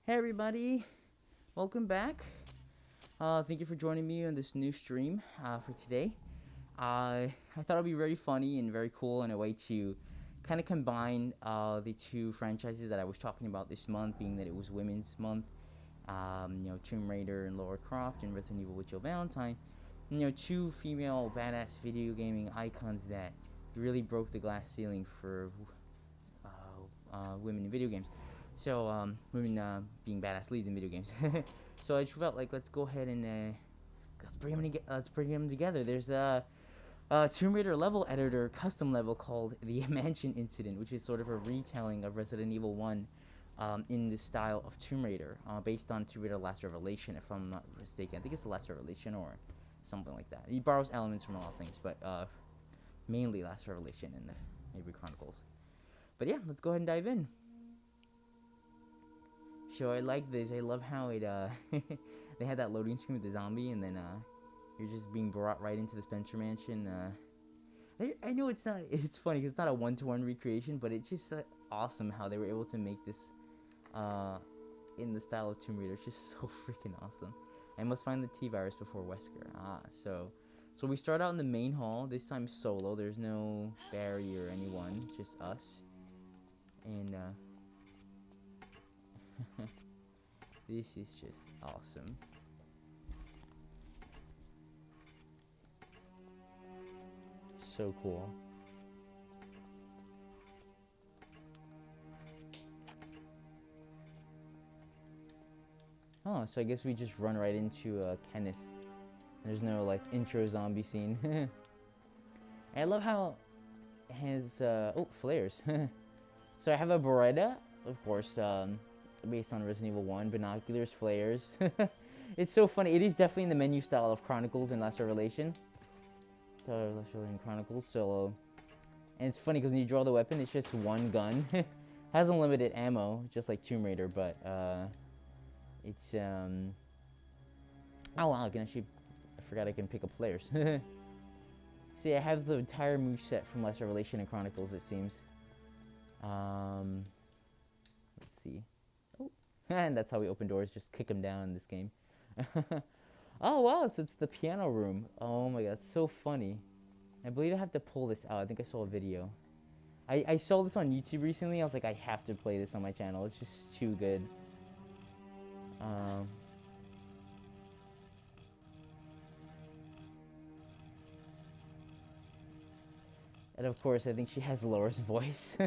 Hey everybody, welcome back. Thank you for joining me on this new stream for today. I thought it'd be very funny and very cool in a way to kind of combine the two franchises that I was talking about this month, being that it was Women's Month. Tomb Raider and Lara Croft and Resident Evil with Jill Valentine. Two female badass video gaming icons that really broke the glass ceiling for women in video games. So women being badass leads in video games. So I just felt like let's go ahead and let's bring them together. There's a Tomb Raider level editor custom level called the Mansion Incident, which is sort of a retelling of Resident Evil 1 in the style of Tomb Raider, based on Tomb Raider Last Revelation, if I'm not mistaken. I think it's the Last Revelation or something like that. He borrows elements from a lot of things, but mainly Last Revelation and maybe Chronicles. But yeah, let's go ahead and dive in. So I like this. I love how it they had that loading screen with the zombie, and then you're just being brought right into the Spencer Mansion. I know it's not. It's funny because it's not a one-to-one recreation, but it's just awesome how they were able to make this in the style of Tomb Raider. It's just so freaking awesome. I must find the T-virus before Wesker. So we start out in the main hall. This time solo. There's no Barry or anyone. Just us. And this is just awesome. So cool. Oh, so I guess we just run right into Kenneth. There's no like intro zombie scene. I love how it has flares. So I have a Beretta, of course, based on Resident Evil 1, binoculars, flares. It's so funny. It is definitely in the menu style of Chronicles and Last Revelation. Last Revelation Chronicles. So, and it's funny because when you draw the weapon, it's just one gun. Has unlimited ammo, just like Tomb Raider, but it's oh wow, I can actually. I forgot I can pick up flares. See, I have the entire moveset from Last Revelation and Chronicles. It seems. Let's see. Oh, and that's how we open doors. Just kick them down in this game. Oh wow, so it's the piano room. Oh my god, it's so funny. I believe I have to pull this out. I think I saw a video. I saw this on YouTube recently. I was like, I have to play this on my channel. It's just too good. And of course, I think she has Laura's voice.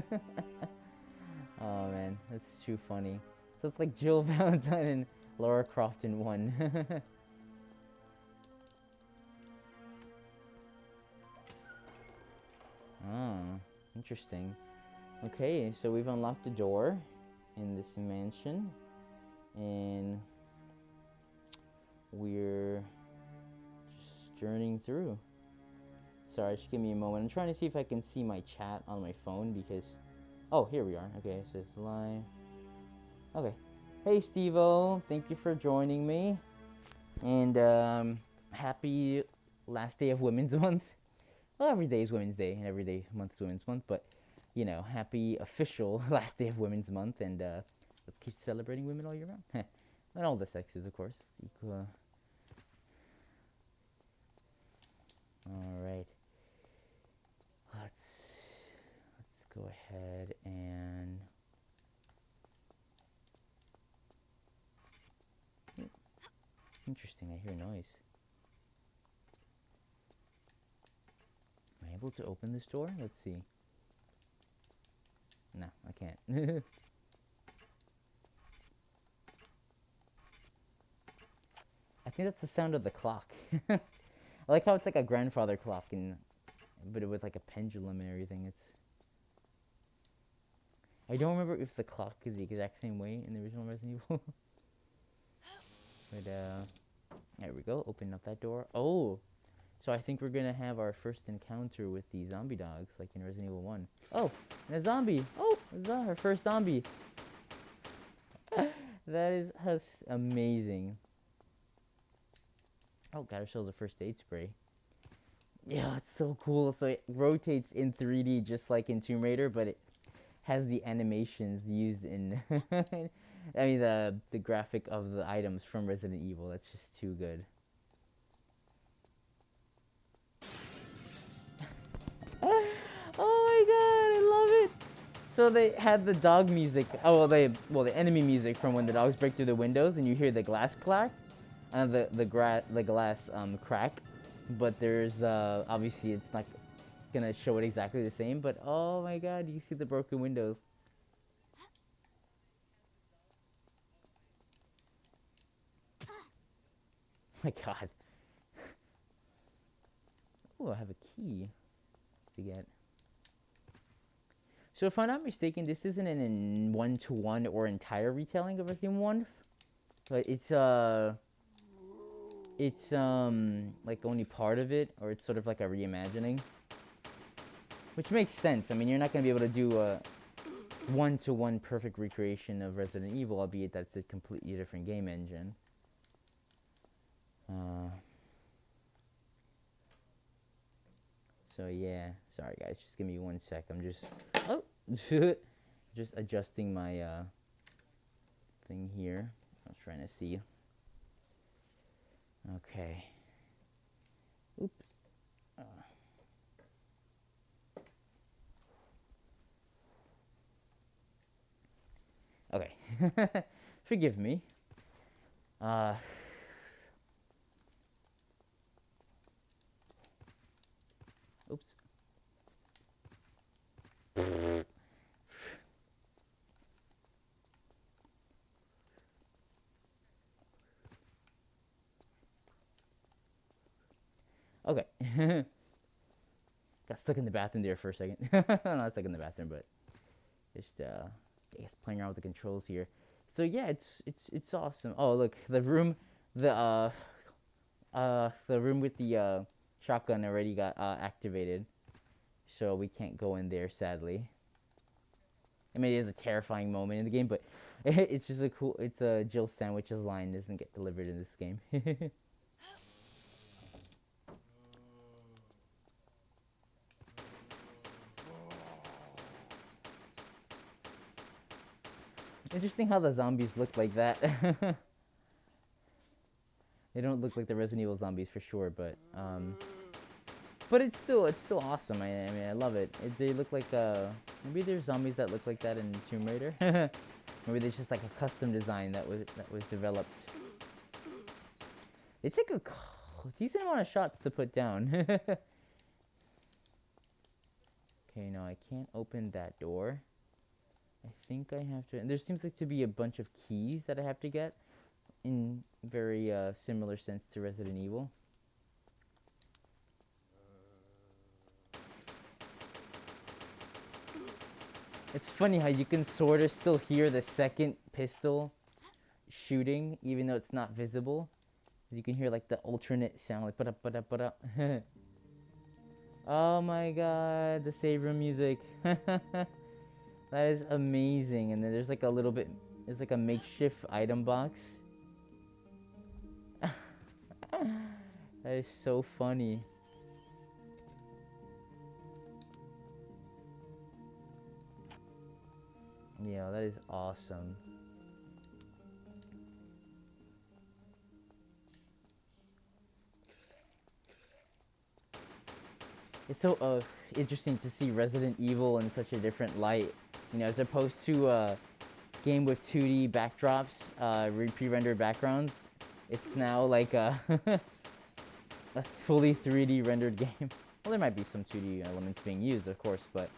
Oh man, that's too funny. So it's like Jill Valentine and Lara Croft in one. Oh, interesting. Okay, so we've unlocked the door in this mansion, and we're just journeying through. Sorry, just give me a moment. I'm trying to see if I can see my chat on my phone because... Oh, here we are. Okay, it says live. Okay. Hey, Steve-O. Thank you for joining me. And happy last day of Women's Month. Well, every day is Women's Day, and every day month is Women's Month, but, you know, happy official last day of Women's Month, and let's keep celebrating women all year round. And all the sexes, of course. It's equal. Alright. Let's go ahead and... Interesting, I hear noise. Am I able to open this door? Let's see. No, I can't. I think that's the sound of the clock. I like how it's like a grandfather clock, but with like a pendulum and everything. I don't remember if the clock is the exact same way in the original Resident Evil. But there we go. Open up that door. Oh, so I think we're gonna have our first encounter with the zombie dogs, like in Resident Evil 1. Oh, and a zombie. Oh, our first zombie. That is amazing. Oh, got ourselves a first aid spray. Yeah, it's so cool. So it rotates in 3D just like in Tomb Raider, but it has the animations used in I mean the graphic of the items from Resident Evil. That's just too good. Oh my god, I love it. So they had the dog music. Oh well, the enemy music from when the dogs break through the windows and you hear the glass clack, and the glass crack. But there's obviously it's not gonna show it exactly the same. But oh my god, you see the broken windows. My god. Oh, I have a key to get. So if I'm not mistaken, this isn't an one-to-one or entire retelling of Resident Evil 1, but it's like only part of it, or it's sort of like a reimagining, which makes sense. I mean, you're not gonna be able to do a one-to-one perfect recreation of Resident Evil, albeit that's a completely different game engine. So yeah, sorry guys, just give me 1 sec. I'm just just adjusting my thing here. I was trying to see. Okay. Oops. Okay. Forgive me. Oops. Okay. Got stuck in the bathroom there for a second. Not stuck in the bathroom, but just I guess playing around with the controls here. So yeah, it's awesome. Oh look, the room, the room with the shotgun already got activated, so we can't go in there sadly. I mean, it is a terrifying moment in the game, but it's just a cool. It's a Jill Sandwich's line doesn't get delivered in this game. Interesting how the zombies look like that. They don't look like the Resident Evil zombies for sure, but it's still awesome. I mean, I love it. They look like maybe there's zombies that look like that in Tomb Raider. Maybe there's just like a custom design that was developed. It took a decent amount of shots to put down. Okay, no, I can't open that door. I think I have to. And there seems like to be a bunch of keys that I have to get in very similar sense to Resident Evil. It's funny how you can sort of still hear the second pistol shooting even though it's not visible. You can hear like the alternate sound, like but up, but up, but up. Oh my god, the save room music. That is amazing. And then there's like a little bit, there's like a makeshift item box. That is so funny. Yeah, that is awesome. It's so interesting to see Resident Evil in such a different light, you know, as opposed to a game with 2D backdrops, pre-rendered backgrounds. It's now like a, a fully 3D rendered game. Well, there might be some 2D elements being used, of course, but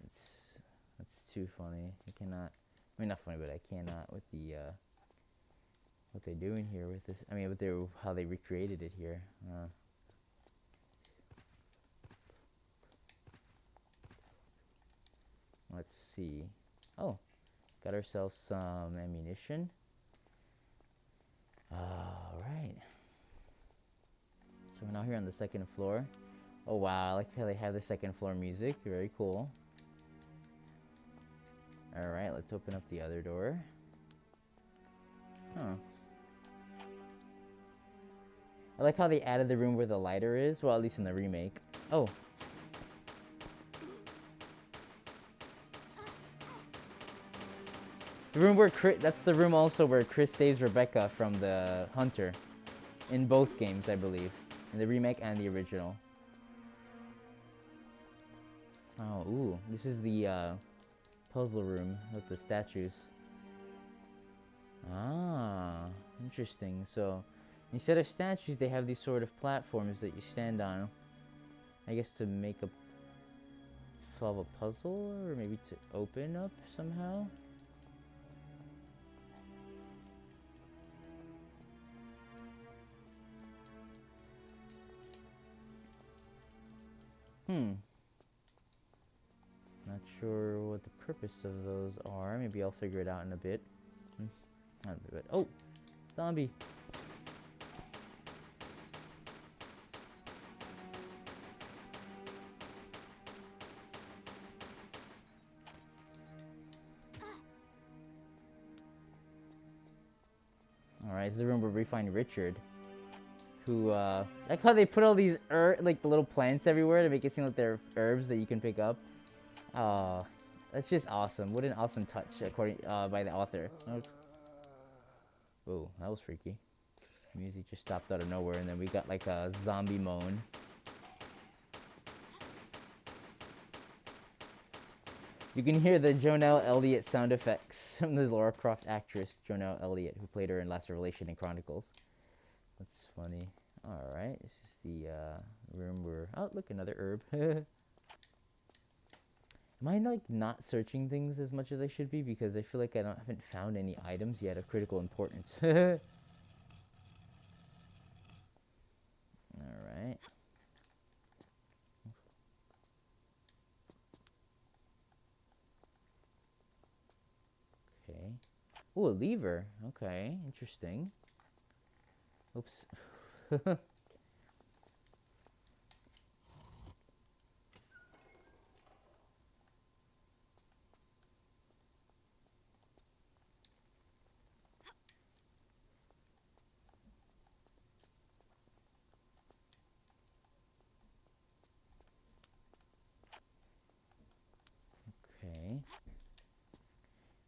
it's too funny. I cannot. I mean, not funny, but I cannot with the what they're doing here with this. I mean, with their how they recreated it here. Let's see. Oh, got ourselves some ammunition. All right. So we're now here on the second floor. Oh wow, I like how they have the second floor music. Very cool. All right, let's open up the other door. Huh. I like how they added the room where the lighter is. Well, at least in the remake. Oh. The room where that's the room also where Chris saves Rebecca from the hunter. In both games, I believe. In the remake and the original. Oh, ooh. This is the puzzle room with the statues. Ah, interesting. So, instead of statues, they have these sort of platforms that you stand on. I guess to solve a puzzle, or maybe to open up somehow. Not sure what the purpose of those are. Maybe I'll figure it out in a bit. Not a bit. Oh, zombie. Alright, this is the room where we find Richard. Who, like how they put all these like the little plants everywhere to make it seem like they're herbs that you can pick up. Oh, that's just awesome. What an awesome touch, according, by the author. Oh, that was freaky. Music just stopped out of nowhere, and then we got like a zombie moan. You can hear the Jonelle Elliott sound effects from the Lara Croft actress Jonelle Elliott, who played her in Last Revelation and Chronicles. That's funny. Alright, this is the room where... Oh, look, another herb. Am I like not searching things as much as I should be? Because I feel like I haven't found any items yet of critical importance. Alright. Okay. Ooh, a lever. Okay, interesting. Oops. Okay.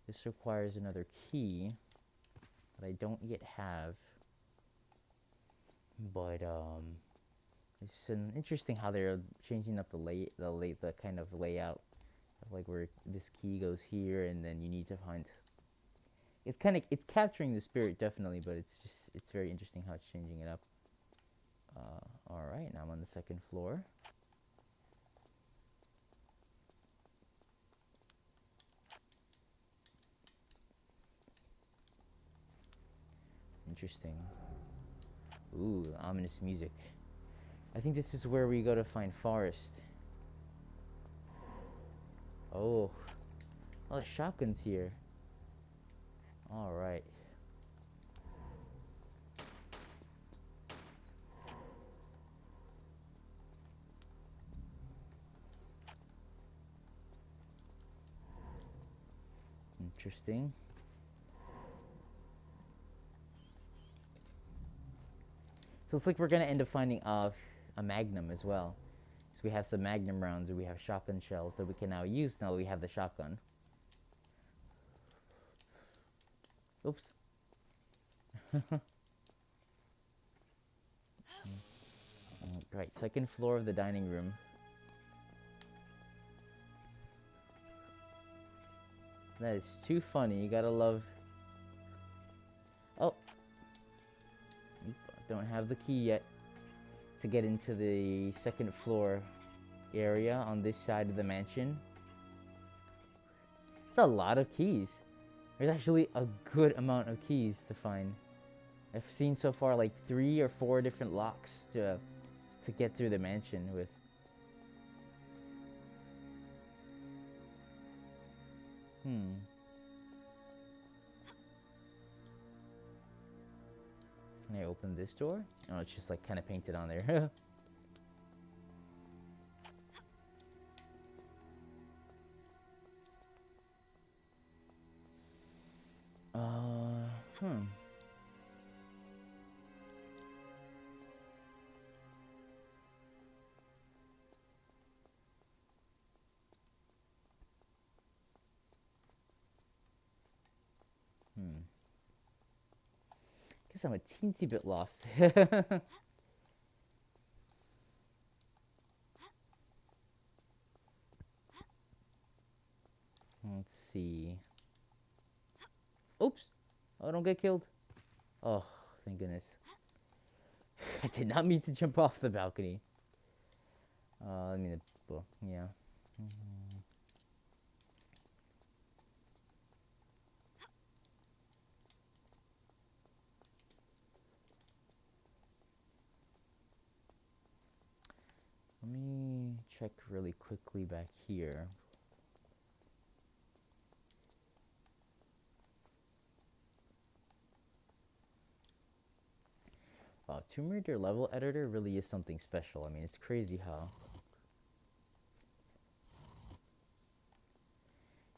This requires another key that I don't yet have. But it's interesting how they're changing up the kind of layout of like where this key goes here, and then you need to find. It's capturing the spirit definitely, but it's very interesting how it's changing it up. All right, now I'm on the second floor. Interesting. Ooh, ominous music. I think this is where we go to find Forrest. Oh, the shotgun's here. All right. Interesting. Feels like we're gonna end up finding a magnum as well. So we have some magnum rounds, and we have shotgun shells that we can now use now that we have the shotgun. Oops. Right, second floor of the dining room. That is too funny. You gotta love. Oh, don't have the key yet to get into the second floor area on this side of the mansion. It's a lot of keys. There's actually a good amount of keys to find. I've seen so far like 3 or 4 different locks to get through the mansion with. Can I open this door? Oh, it's just like kind of painted on there. Hmm. guess I'm a teensy bit lost. Let's see. Oops. Oh, don't get killed. Oh, thank goodness. I did not mean to jump off the balcony. I mean, well, yeah. Let me check really quickly back here. Tomb Raider level editor really is something special. I mean, it's crazy how...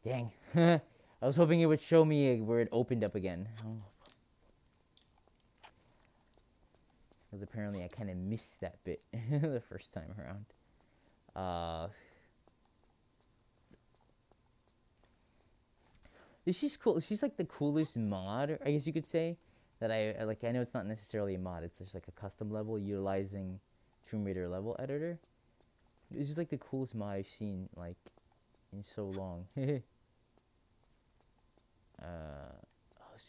Dang. I was hoping it would show me where it opened up again. Because apparently I kind of missed that bit the first time around. She's cool. She's like the coolest mod, I guess you could say, that I like. I know it's not necessarily a mod. It's just like a custom level utilizing Tomb Raider level editor. It's just like the coolest mod I've seen like in so long. There's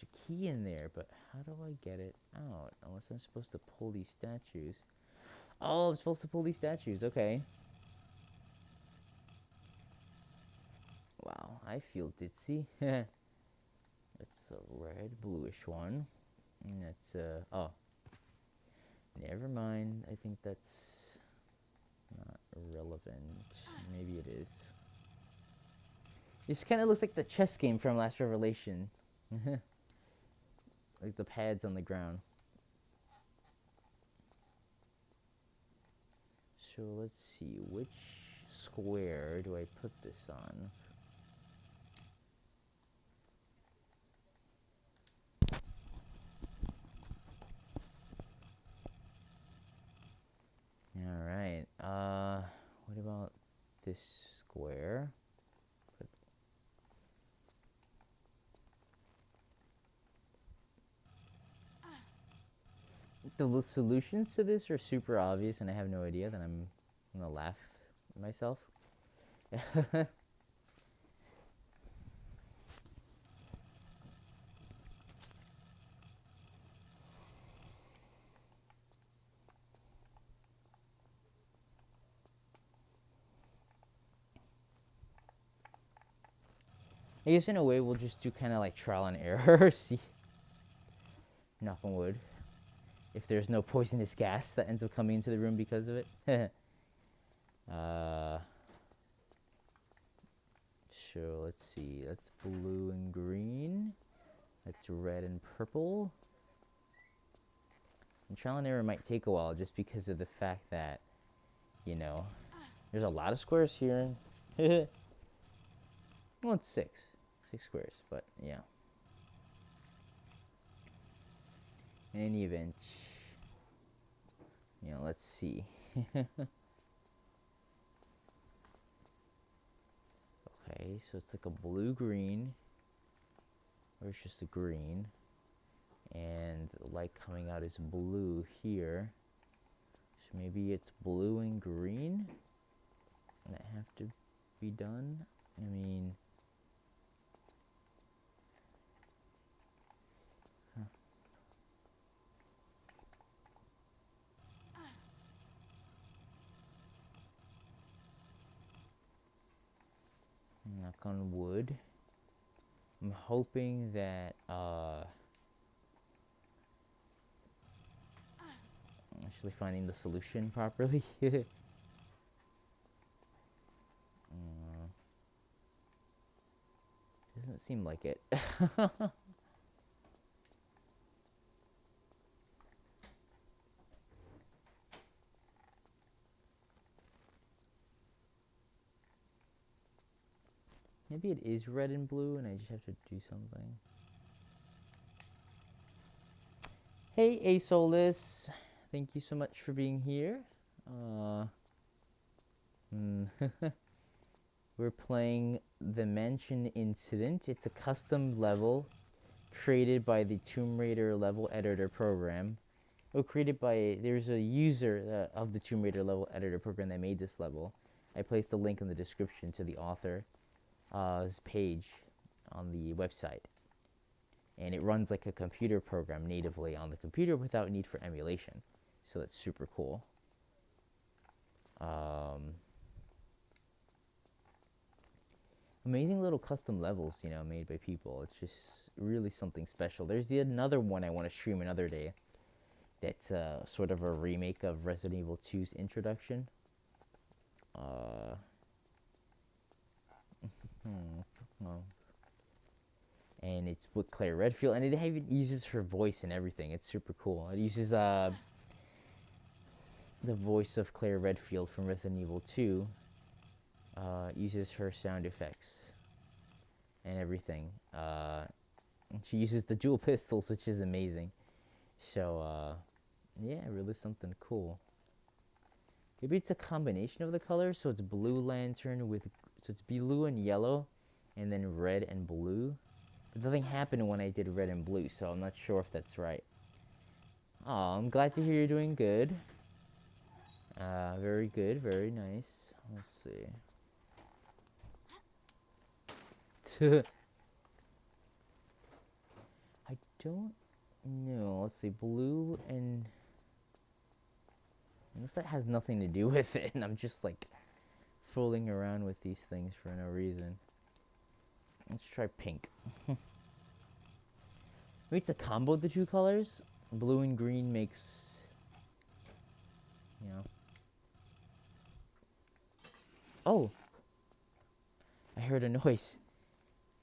a key in there, but how do I get it out? Unless I'm supposed to pull these statues. Oh, I'm supposed to pull these statues. Okay. Wow, I feel ditzy. It's a red, bluish one. And that's, oh. Never mind. I think that's not relevant. Maybe it is. This kind of looks like the chess game from Last Revelation. Like the pads on the ground. So let's see, which square do I put this on? Alright, what about this square? The solutions to this are super obvious and I have no idea, then I'm gonna laugh at myself. I guess in a way we'll just do kind of like trial and error, see, knock on wood, if there's no poisonous gas that ends up coming into the room because of it. So let's see, that's blue and green, that's red and purple. And trial and error might take a while just because of the fact that, you know, there's a lot of squares here. Well, it's six squares, but yeah. In any event, you know, let's see. Okay, so it's like a blue-green, or it's just a green, and the light coming out is blue here. So maybe it's blue and green that have to be done. I mean, knock on wood. I'm hoping that actually finding the solution properly. Doesn't seem like it. Maybe it is red and blue and I just have to do something. Hey, Asolis. Thank you so much for being here. We're playing The Mansion Incident. It's a custom level created by the Tomb Raider level editor program. Oh, created by, there's a user of the Tomb Raider level editor program that made this level. I placed a link in the description to the author's page on the website. And it runs like a computer program natively on the computer without need for emulation. So that's super cool. Amazing little custom levels, you know, made by people. It's just really something special. There's another one I want to stream another day. That's sort of a remake of Resident Evil 2's introduction. And it's with Claire Redfield, and it even uses her voice and everything. It's super cool. It uses the voice of Claire Redfield from Resident Evil 2. Uses her sound effects and everything. She uses the dual pistols, which is amazing. So, yeah, really something cool. Maybe it's a combination of the colors, so it's Blue Lantern with, so it's blue and yellow, and then red and blue. But nothing happened when I did red and blue, so I'm not sure if that's right. Oh, I'm glad to hear you're doing good. Very good, very nice. Let's see. I don't know. Let's see, blue and... Unless that has nothing to do with it, and I'm just like fooling around with these things for no reason. Let's try pink. Maybe it's a combo of the two colors. Blue and green makes, you know. Oh! I heard a noise.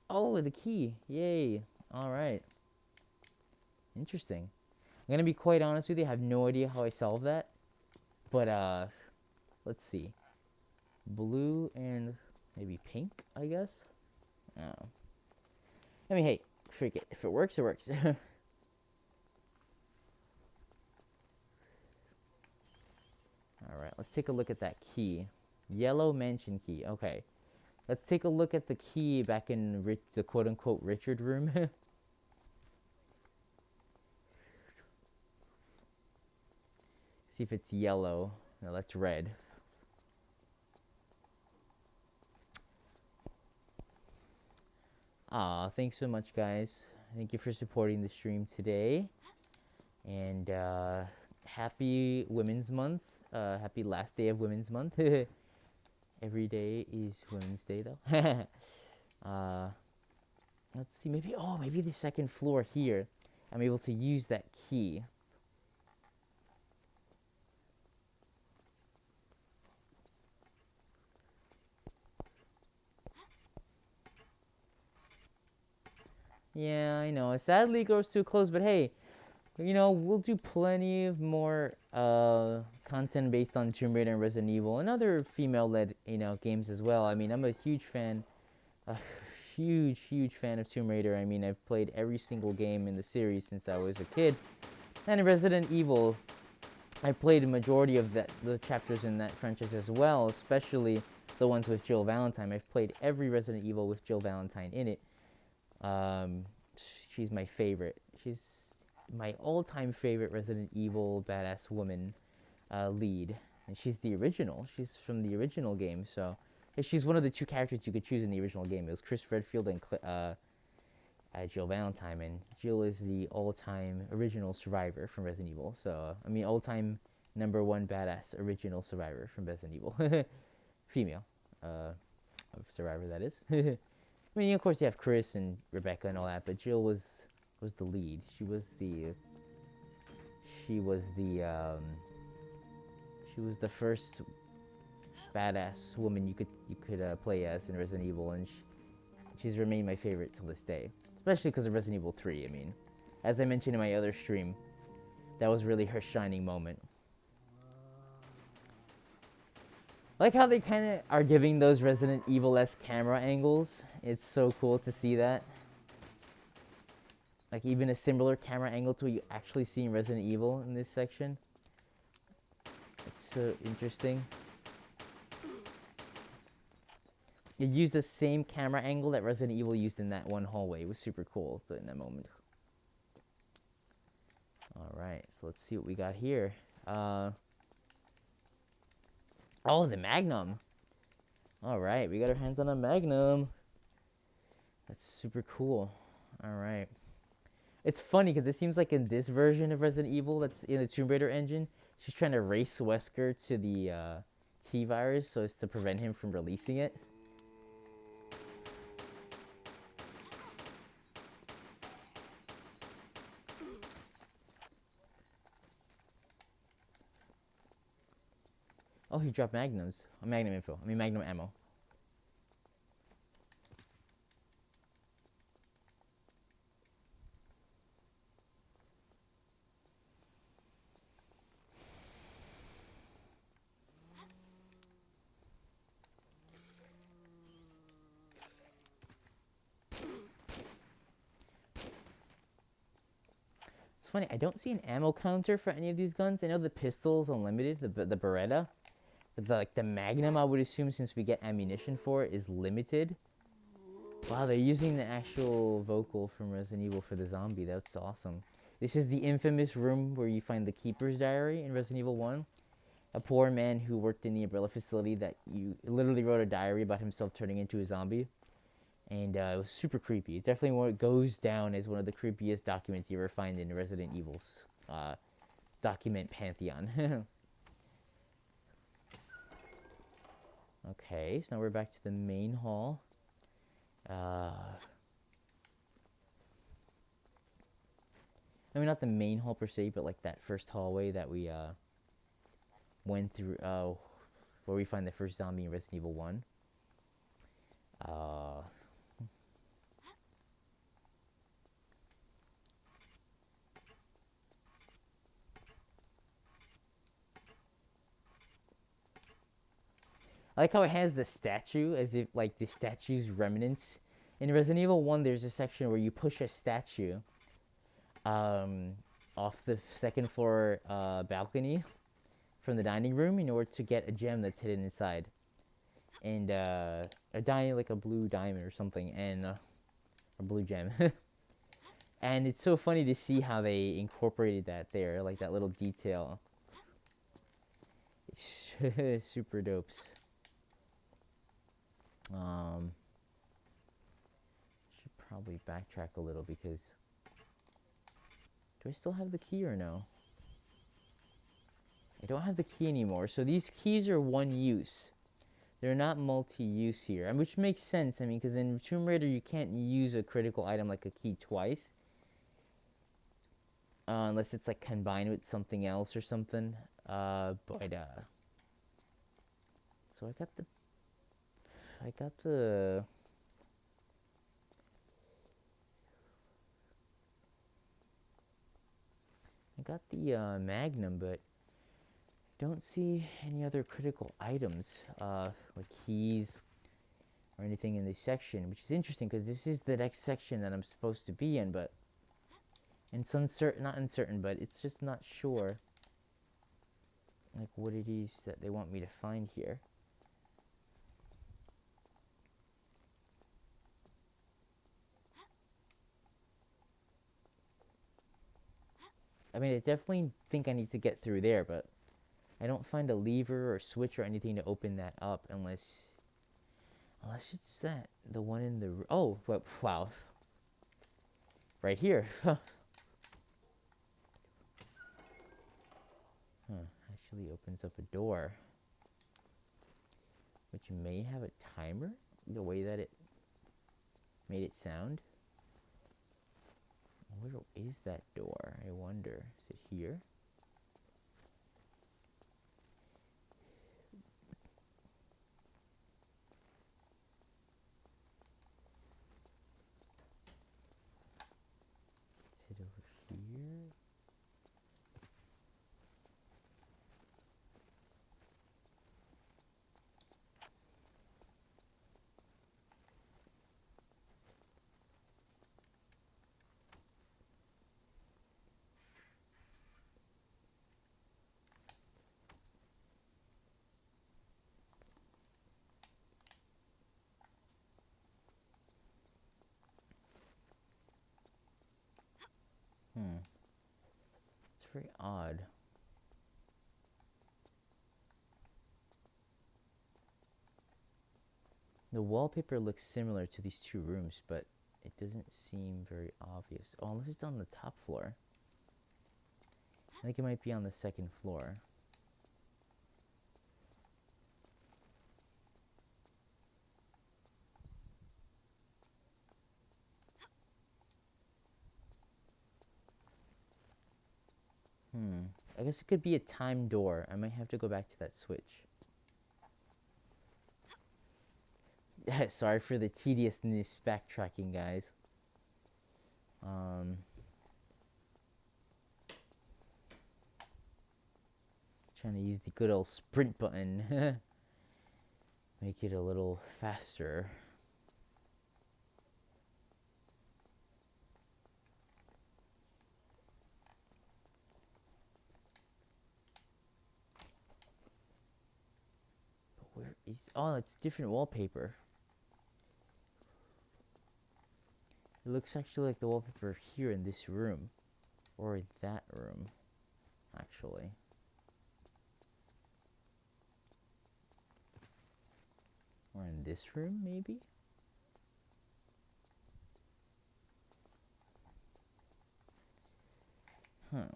Oh, the key. Yay. Alright. Interesting. I'm gonna be quite honest with you, I have no idea how I solved that. But, let's see. Blue and maybe pink, I guess? Oh. I mean, hey, freak it. If it works, it works. Alright, let's take a look at that key. Yellow mansion key. Okay. Let's take a look at the key back in the quote-unquote Richard room. See if it's yellow. No, that's red. Aw, thanks so much, guys. Thank you for supporting the stream today. And, happy Women's Month. Happy last day of Women's Month. Every day is Women's Day, though. Let's see, maybe the second floor here. I'm able to use that key. Yeah, I know. Sadly, it goes too close, but hey, you know, we'll do plenty of more content based on Tomb Raider and Resident Evil and other female-led, you know, games as well. I mean, I'm a huge fan, a huge fan of Tomb Raider. I mean, I've played every single game in the series since I was a kid. And in Resident Evil, I played a majority of the chapters in that franchise as well, especially the ones with Jill Valentine. I've played every Resident Evil with Jill Valentine in it. She's my favorite. She's my all-time favorite Resident Evil badass woman lead. And she's the original. She's from the original game, so... She's one of the two characters you could choose in the original game. It was Chris Redfield and Jill Valentine, and Jill is the all-time original survivor from Resident Evil. So, I mean, all-time #1 badass original survivor from Resident Evil. Female survivor, that is. I mean, of course, you have Chris and Rebecca and all that, but Jill was the lead. She was the first badass woman you could play as in Resident Evil, and she's remained my favorite till this day, especially because of Resident Evil 3. I mean, as I mentioned in my other stream, that was really her shining moment. I like how they kind of are giving those Resident Evil-esque camera angles. It's so cool to see that. Like, even a similar camera angle to what you actually see in Resident Evil in this section. It's so interesting. It used the same camera angle that Resident Evil used in that one hallway. It was super cool in that moment. All right, so let's see what we got here. Oh, the Magnum. All right, we got our hands on a Magnum. That's super cool. All right. It's funny because it seems like in this version of Resident Evil that's in the Tomb Raider engine, she's trying to race Wesker to the T virus so as to prevent him from releasing it. Oh, he dropped magnums. Magnum info. I mean, magnum ammo. It's funny, I don't see an ammo counter for any of these guns. I know the pistol's unlimited, the Beretta. But the Magnum, I would assume, since we get ammunition for it, is limited. Wow, they're using the actual vocal from Resident Evil for the zombie. That's awesome. This is the infamous room where you find the Keeper's Diary in Resident Evil 1. A poor man who worked in the Umbrella facility that you literally wrote a diary about himself turning into a zombie. And it was super creepy. It definitely goes down as one of the creepiest documents you ever find in Resident Evil's document pantheon. Okay, so now we're back to the main hall. I mean, not the main hall per se, but like that first hallway that we went through, where we find the first zombie in Resident Evil 1. I like how it has the statue, as if like the statue's remnants. In Resident Evil 1, there's a section where you push a statue off the second floor balcony from the dining room in order to get a gem that's hidden inside. And a diamond, like a blue diamond or something, and a blue gem. And it's so funny to see how they incorporated that there, like that little detail. Super dopes. Should probably backtrack a little because do I still have the key or no? I don't have the key anymore. So these keys are one use. They're not multi-use here, and which makes sense. I mean, because in Tomb Raider you can't use a critical item like a key twice, unless it's like combined with something else or something. So I got the Magnum, but don't see any other critical items, like keys or anything in this section, which is interesting because this is the next section that I'm supposed to be in, but it's uncertain, not uncertain, but it's just not sure, like what it is that they want me to find here. I mean, I definitely think I need to get through there, but I don't find a lever or switch or anything to open that up unless it's the one in the... Oh, wow. Right here. Huh. Actually opens up a door, which may have a timer, the way that it made it sound. Where is that door? I wonder. Is it here? Is it over here? very odd. The wallpaper looks similar to these two rooms, but it doesn't seem very obvious. Oh, unless it's on the top floor. I think it might be on the second floor. I guess it could be a time door. I might have to go back to that switch. Sorry for the tediousness backtracking, guys. Trying to use the good old sprint button. Make it a little faster. But where is... Oh, it's different wallpaper. It looks actually like the wallpaper here in this room. Or in that room, actually. Or in this room, maybe? Huh.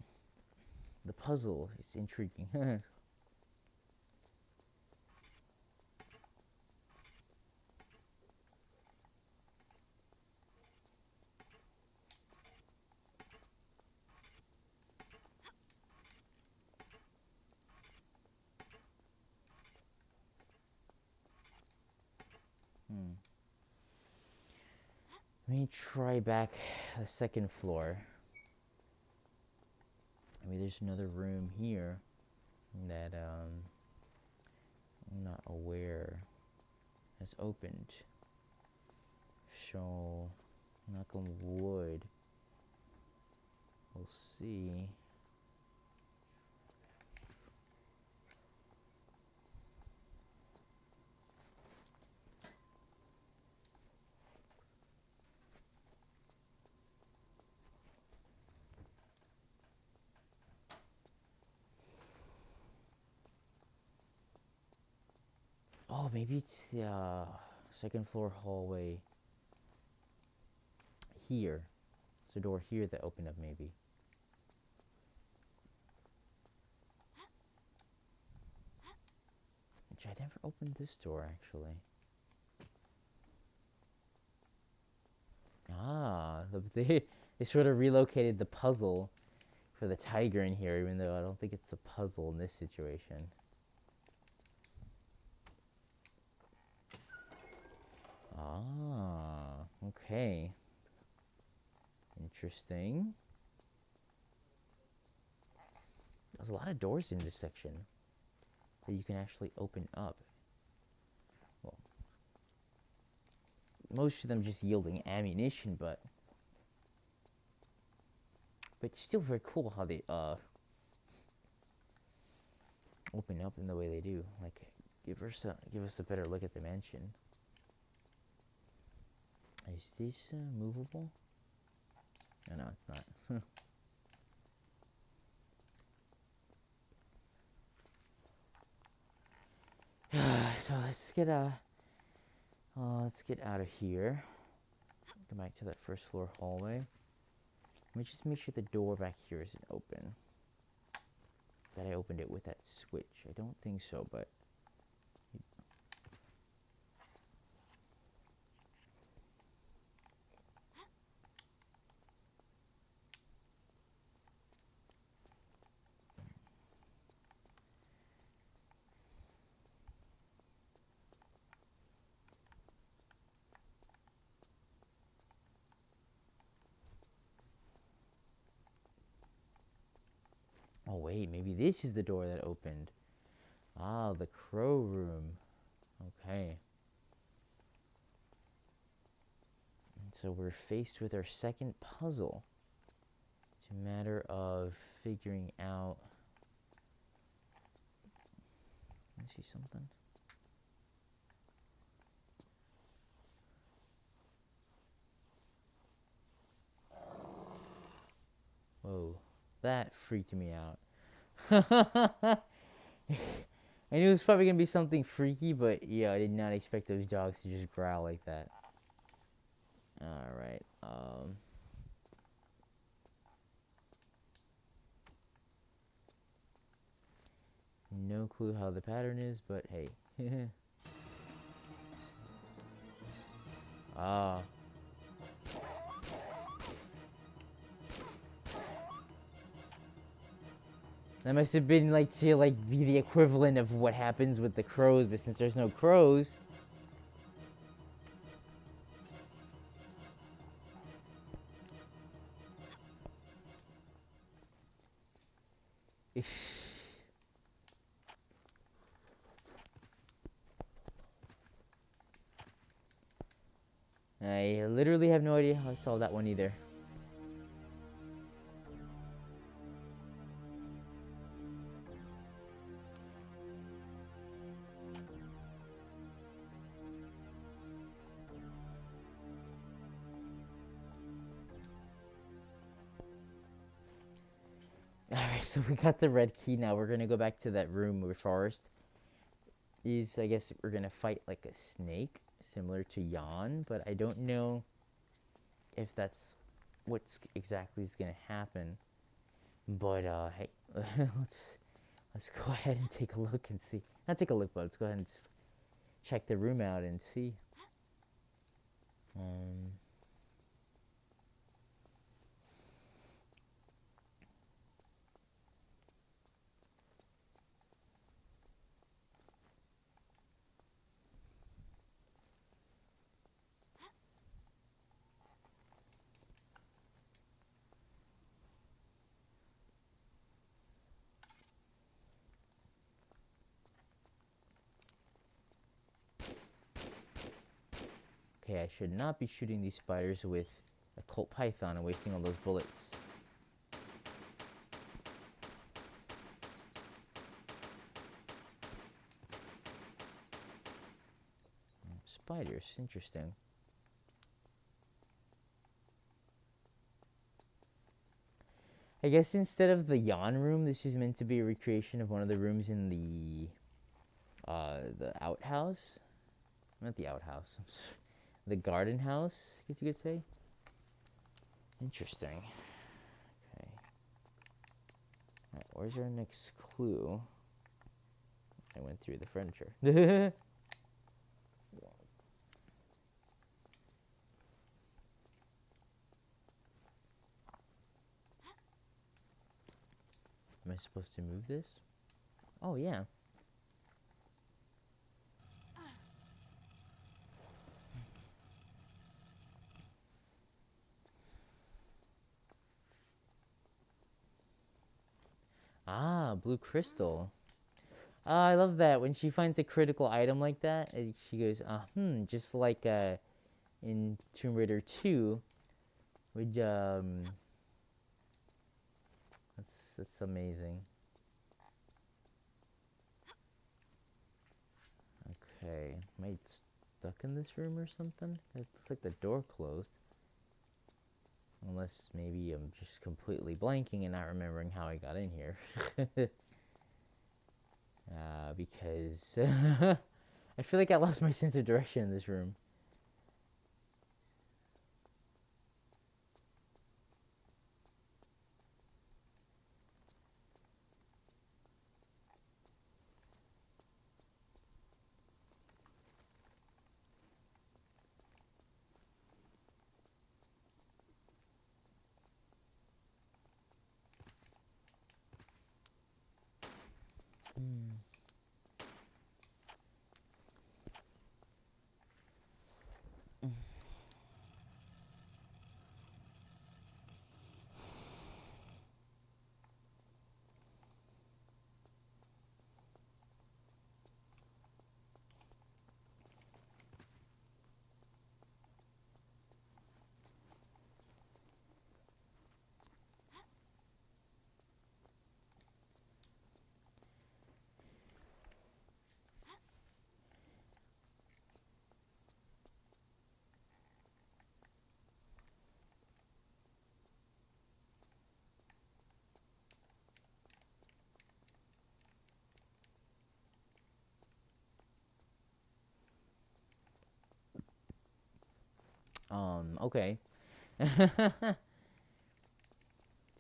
The puzzle is intriguing. Let me try back the second floor. I mean, there's another room here that I'm not aware has opened. So, knock on wood. We'll see. Oh, maybe it's the second floor hallway here. It's a door here that opened up, maybe. Which I never opened this door, actually. Ah, they sort of relocated the puzzle for the tiger in here, even though I don't think it's a puzzle in this situation. Ah, okay. Interesting. There's a lot of doors in this section that you can actually open up. Well, most of them just yielding ammunition, but it's still very cool how they open up in the way they do. Like, give us a better look at the mansion. Is this movable? No, it's not. So let's get out of here. Go back to that first floor hallway. Let me just make sure the door back here isn't open. That I opened it with that switch. I don't think so, but... Oh wait, maybe this is the door that opened. Ah, the crow room. Okay. And so we're faced with our second puzzle. It's a matter of figuring out... Let me see something. Whoa. That freaked me out. I knew it was probably gonna be something freaky, but yeah, I did not expect those dogs to just growl like that. Alright, no clue how the pattern is, but hey. Ah. That must have been like to like be the equivalent of what happens with the crows, but since there's no crows. I literally have no idea how I solved that one either. Alright, so we got the red key. Now we're gonna go back to that room where Forest is. I guess we're gonna fight like a snake, similar to Yawn, but I don't know if that's what's exactly is gonna happen. But hey, let's go ahead and take a look and see. Not take a look, but let's go ahead and check the room out and see. Okay, I should not be shooting these spiders with a Colt Python and wasting all those bullets. Spiders, interesting. I guess instead of the Yawn room, this is meant to be a recreation of one of the rooms in the outhouse. Not the outhouse. The garden house, I guess you could say. Interesting. Okay. Alright, where's our next clue? I went through the furniture. Am I supposed to move this? Oh, yeah. Ah, blue crystal. I love that. When she finds a critical item like that, she goes, just like in Tomb Raider 2, which, that's amazing. Okay, am I stuck in this room or something? It looks like the door closed. Unless maybe I'm just completely blanking and not remembering how I got in here. Because I feel like I lost my sense of direction in this room. Okay.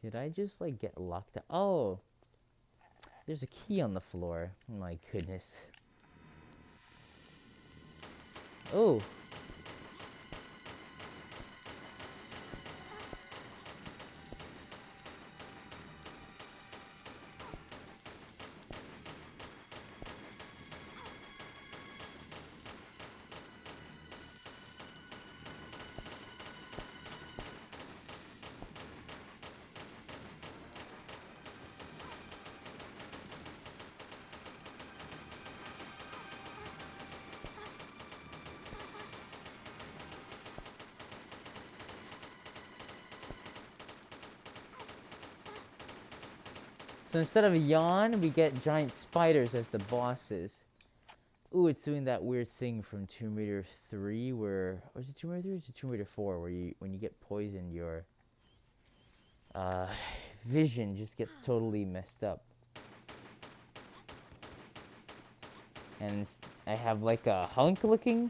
Did I just like get locked out? Oh, there's a key on the floor. My goodness. Oh. So instead of a yawn, we get giant spiders as the bosses. Ooh, it's doing that weird thing from Tomb Raider 3 where... Or is it Tomb Raider 3 or is it Tomb Raider 4 where you, when you get poisoned, your uh, vision just gets totally messed up. And I have like a hunk looking...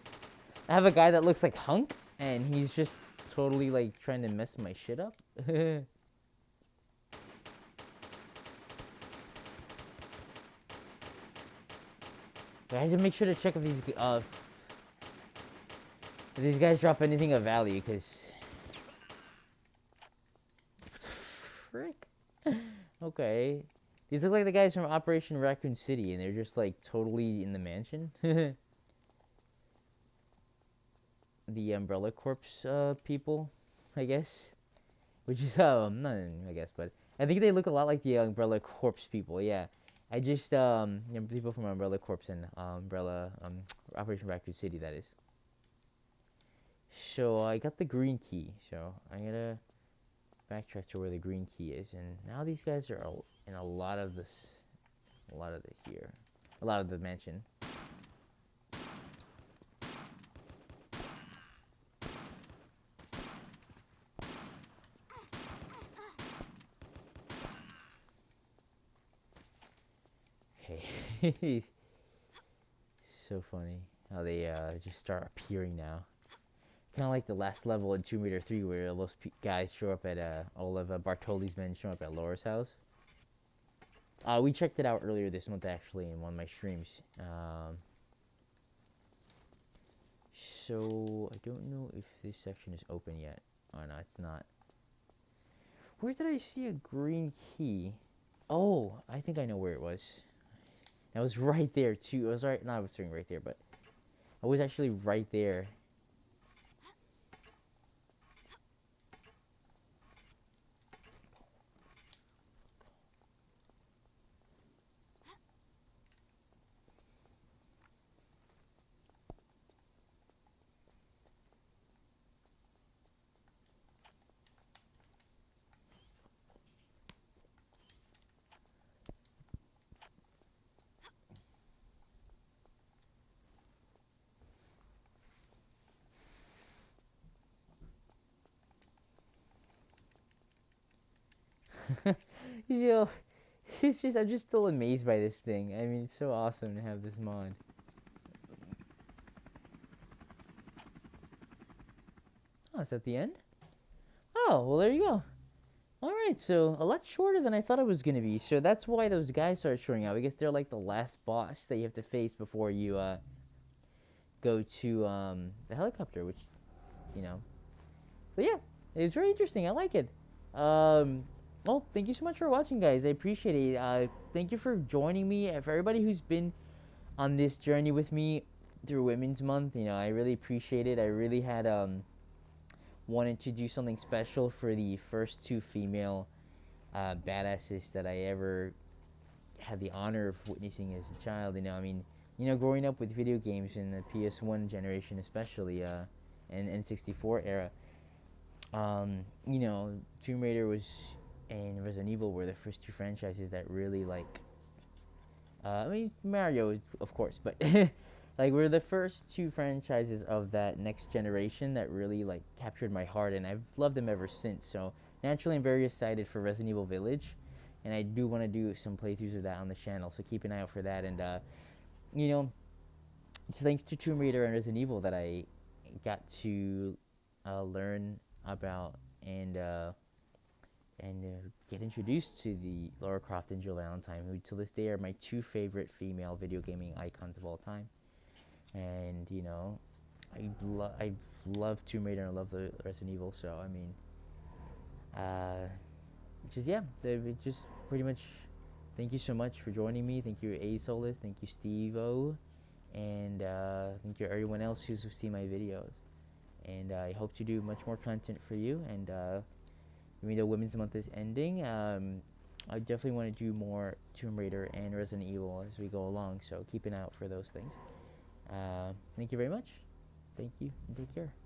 I have a guy that looks like Hunk, and he's just totally like trying to mess my shit up. I had to make sure to check if these guys drop anything of value, because... Frick. Okay. These look like the guys from Operation Raccoon City, and they're just like totally in the mansion. The Umbrella Corps people, I guess. Which is, not, I guess, but I think they look a lot like the Umbrella Corps people, yeah. I just, people from Umbrella Corps and Operation Raccoon City, that is. So I got the green key, so I gotta backtrack to where the green key is, and now these guys are in a lot of the mansion. Okay. So funny how they just start appearing now. Kind of like the last level in Tomb Raider 3 where those guys show up at, all of Bartoli's men show up at Laura's house. We checked it out earlier this month actually in one of my streams. So I don't know if this section is open yet. Oh no, it's not. Where did I see a green key? Oh, I think I know where it was. I was right there too. I was right, not I was sitting right there, but I was actually right there. You know, it's just I'm just still amazed by this thing. I mean, it's so awesome to have this mod. Oh, is that the end? Oh, well, there you go. Alright, so a lot shorter than I thought it was going to be. So that's why those guys started showing up. I guess they're like the last boss that you have to face before you go to the helicopter, which, you know. So yeah, it's very interesting. I like it. Well, thank you so much for watching, guys. I appreciate it. Thank you for joining me. For everybody who's been on this journey with me through Women's Month, you know, I really appreciate it. I really had wanted to do something special for the first two female badasses that I ever had the honor of witnessing as a child. You know, I mean, you know, growing up with video games in the PS1 generation, especially, and N64 era, you know, Tomb Raider was and Resident Evil were the first two franchises that really like. I mean, Mario, of course, but like we're the first two franchises of that next generation that really like captured my heart, and I've loved them ever since. So naturally, I'm very excited for Resident Evil Village, and I do want to do some playthroughs of that on the channel. So keep an eye out for that. And you know, it's thanks to Tomb Raider and Resident Evil that I got to learn about and get introduced to the Lara Croft and Jill Valentine, who to this day are my two favorite female video gaming icons of all time. And I love Tomb Raider and I love the Resident Evil. So I mean, uh, just yeah, just pretty much. Thank you so much for joining me. Thank you, A Solus. Thank you, Steve O, and thank you everyone else who's seen my videos. And I hope to do much more content for you. And even though Women's Month is ending, I definitely want to do more Tomb Raider and Resident Evil as we go along. So keep an eye out for those things. Thank you very much. Thank you and take care.